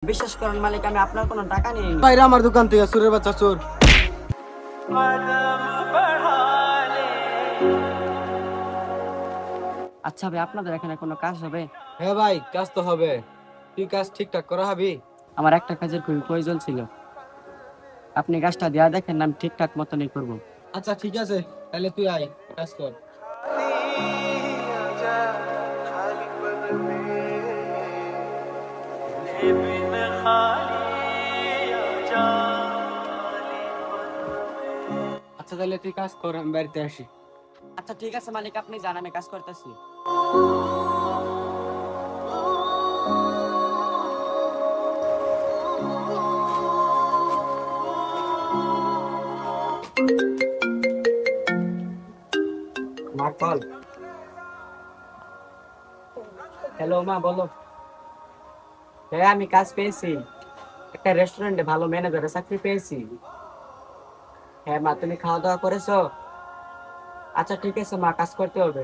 বিশ্বাস করেন মালিক, আমি আপনার কোনো টাকা নিইনি। বাইরে আমার দোকান থেকে চোরের বাচ্চা চোর। আচ্ছা ভাই, আপনাদের এখানে কোনো কাজ হবে? হ্যাঁ ভাই, কাজ তো হবে। তুই কাজ ঠিকঠাক করা হবি? আমার একটা কাজের খুবই প্রয়োজন ছিল, আপনি কাজটা দেওয়া দেখেন, আমি ঠিকঠাক মতনই করবো। আচ্ছা ঠিক আছে, তাহলে তুই আয়, কাজ কর। আচ্ছা তাহলে তুই কাজ কর, আমি বাড়িতে আসি। আচ্ছা ঠিক আছে মালিক, আপনি যান, আমি কাজ করতেছি। মা কল। হ্যালো মা, বলো। হ্যাঁ, আমি কাজ পেয়েছি, একটা রেস্টুরেন্টে ভালো ম্যানেজারের চাকরি পেয়েছি। হ্যাঁ মা, তুমি খাওয়া দাওয়া করেছো? আচ্ছা ঠিক আছে মা, কাজ করতে হবে।